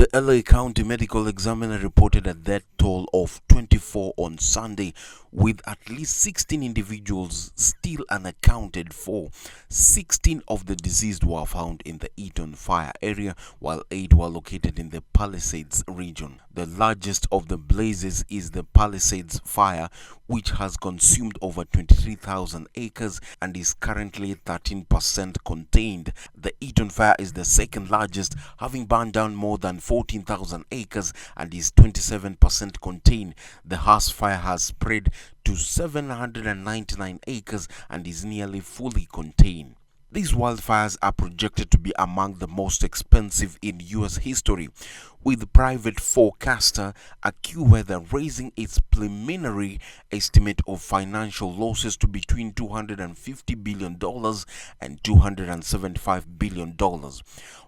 The LA County Medical Examiner reported a death toll of 24 on Sunday, with at least 16 individuals still unaccounted for. 16 of the deceased were found in the Eaton fire area, while 8 were located in the Palisades region. The largest of the blazes is the Palisades fire, which has consumed over 23,000 acres and is currently 13% contained. The Eaton fire is the second largest, having burned down more than 14,000 acres and is 27% contained. The Haas fire has spread to 799 acres and is nearly fully contained. These wildfires are projected to be among the most expensive in US history, with private forecaster AccuWeather raising its preliminary estimate of financial losses to between $250 billion and $275 billion.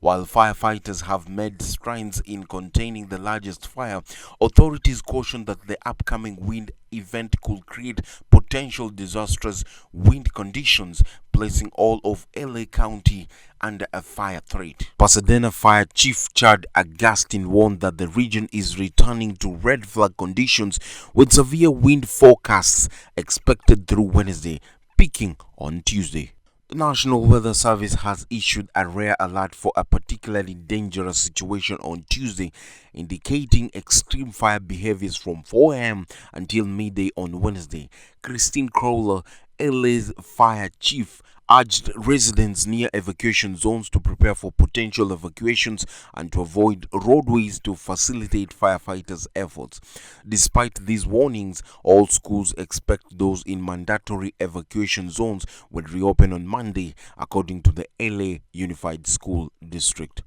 While firefighters have made strides in containing the largest fire, authorities caution that the upcoming wind event could create potential disastrous wind conditions, placing all of LA County under a fire threat. Pasadena Fire Chief Chad Augustine warned that the region is returning to red flag conditions, with severe wind forecasts expected through Wednesday, peaking on Tuesday. The National Weather Service has issued a rare alert for a particularly dangerous situation on Tuesday, indicating extreme fire behaviors from 4 a.m. until midday on Wednesday. Christine Crowler, LA's fire chief, urged residents near evacuation zones to prepare for potential evacuations and to avoid roadways to facilitate firefighters' efforts. Despite these warnings, all schools expect those in mandatory evacuation zones will reopen on Monday, according to the LA Unified School District.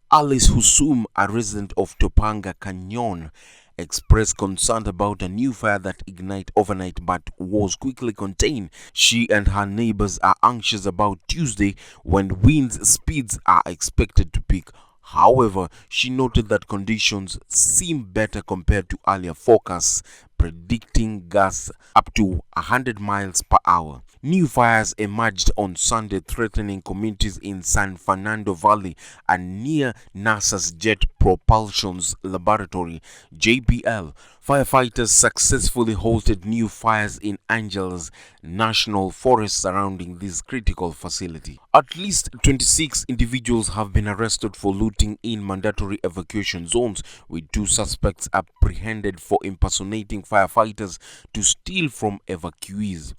Alice Husum, a resident of Topanga Canyon, expressed concern about a new fire that ignited overnight but was quickly contained. She and her neighbors are anxious about Tuesday, when wind speeds are expected to peak. However, she noted that conditions seem better compared to earlier forecasts, predicting gusts up to 100 miles per hour. New fires emerged on Sunday, threatening communities in San Fernando Valley and near NASA's Jet Propulsion's laboratory, JPL. Firefighters successfully halted new fires in Angeles National Forest surrounding this critical facility. At least 26 individuals have been arrested for looting in mandatory evacuation zones, with 2 suspects apprehended for impersonating firefighters to steal from evacuees.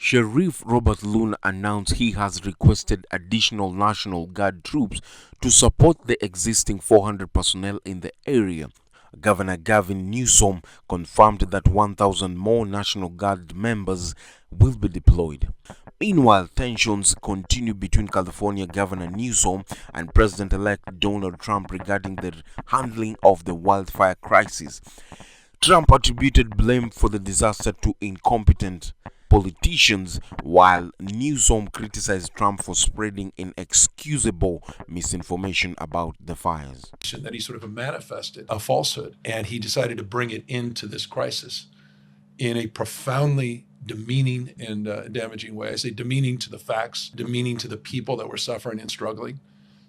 Sheriff Robert Loon announced he has requested additional National Guard troops to support the existing 400 personnel in the area. Governor Gavin Newsom confirmed that 1,000 more National Guard members will be deployed. Meanwhile, tensions continue between California Governor Newsom and President-elect Donald Trump regarding the handling of the wildfire crisis. Trump attributed blame for the disaster to incompetent politicians, while Newsom criticized Trump for spreading inexcusable misinformation about the fires. That he sort of manifested a falsehood, and he decided to bring it into this crisis in a profoundly demeaning and damaging way. I say demeaning to the facts, demeaning to the people that were suffering and struggling,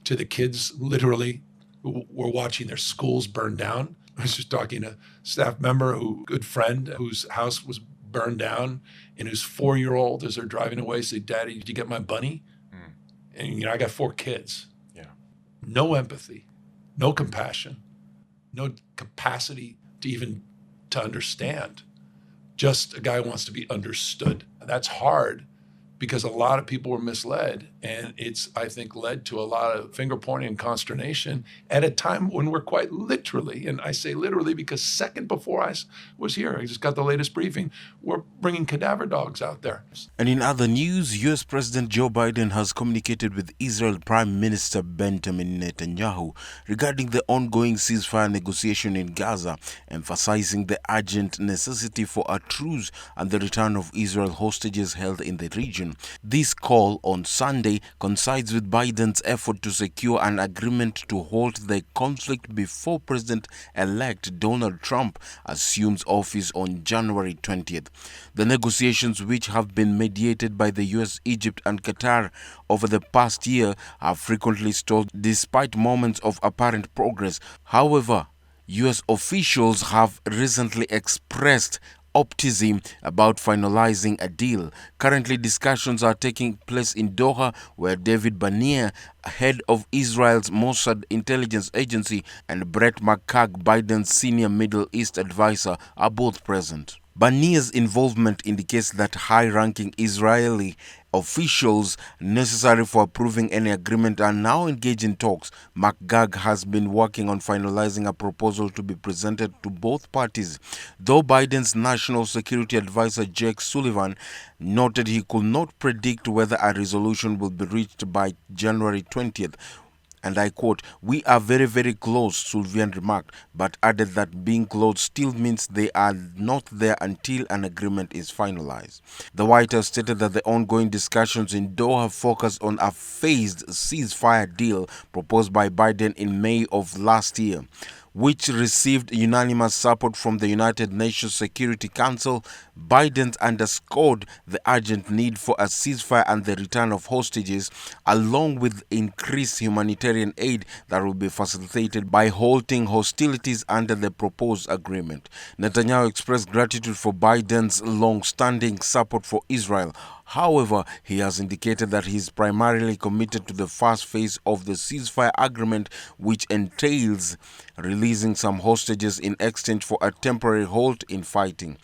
to the kids literally who were watching their schools burn down. I was just talking to a staff member, good friend, whose house was burned down, and whose 4-year-old, as they're driving away, said, "Daddy, did you get my bunny?" And I got 4 kids. Yeah. No empathy, no compassion, no capacity to even to understand. Just a guy who wants to be understood. That's hard, because a lot of people were misled, and it's, I think, led to a lot of finger pointing and consternation at a time when we're quite literally, and I say literally because second before I was here, I just got the latest briefing, we're bringing cadaver dogs out there. And in other news, US President Joe Biden has communicated with Israel Prime Minister Benjamin Netanyahu regarding the ongoing ceasefire negotiation in Gaza, emphasizing the urgent necessity for a truce and the return of Israel hostages held in the region. negotiation. This call on Sunday coincides with Biden's effort to secure an agreement to halt the conflict before President-elect Donald Trump assumes office on January 20th. The negotiations, which have been mediated by the US, Egypt, and Qatar over the past year, have frequently stalled despite moments of apparent progress. However, US officials have recently expressed optimism about finalizing a deal. Currently, discussions are taking place in Doha, where David Barnier, head of Israel's Mossad intelligence agency, and Brett McCurk, Biden's senior Middle East advisor, are both present. Barnier's involvement indicates that high-ranking Israeli officials necessary for approving any agreement are now engaged in talks. McGurk has been working on finalizing a proposal to be presented to both parties, though Biden's national security advisor Jake Sullivan noted he could not predict whether a resolution will be reached by January 20th. And I quote, "We are very, very close," Sullivan remarked, but added that being close still means they are not there until an agreement is finalized. The White House stated that the ongoing discussions in Doha focus on a phased ceasefire deal proposed by Biden in May of last year, which received unanimous support from the United Nations Security Council. Biden underscored the urgent need for a ceasefire and the return of hostages, along with increased humanitarian aid that will be facilitated by halting hostilities under the proposed agreement. Netanyahu expressed gratitude for Biden's long-standing support for Israel. However, he has indicated that he is primarily committed to the first phase of the ceasefire agreement, which entails releasing some hostages in exchange for a temporary halt in fighting.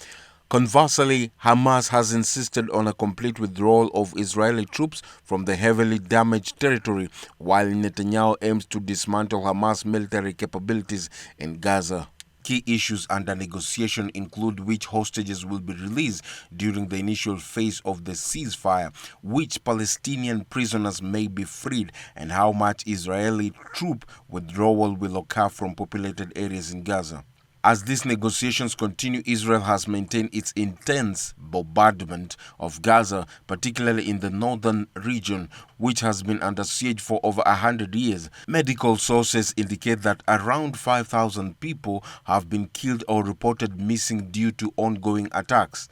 Conversely, Hamas has insisted on a complete withdrawal of Israeli troops from the heavily damaged territory, while Netanyahu aims to dismantle Hamas military capabilities in Gaza. Key issues under negotiation include which hostages will be released during the initial phase of the ceasefire, which Palestinian prisoners may be freed, and how much Israeli troop withdrawal will occur from populated areas in Gaza. As these negotiations continue, Israel has maintained its intense bombardment of Gaza, particularly in the northern region, which has been under siege for over 100 years. Medical sources indicate that around 5,000 people have been killed or reported missing due to ongoing attacks.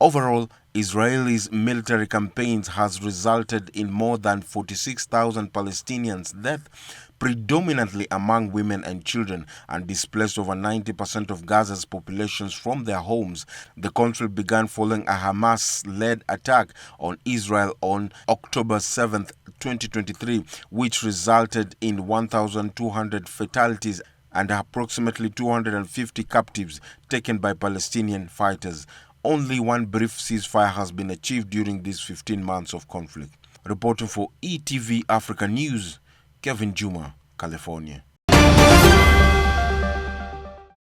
Overall, Israel's military campaigns has resulted in more than 46,000 Palestinians' deaths, predominantly among women and children, and displaced over 90% of Gaza's populations from their homes. The conflict began following a Hamas-led attack on Israel on October 7, 2023, which resulted in 1,200 fatalities and approximately 250 captives taken by Palestinian fighters. Only one brief ceasefire has been achieved during these 15 months of conflict. Reporting for ETV Africa News, Kevin Juma, California.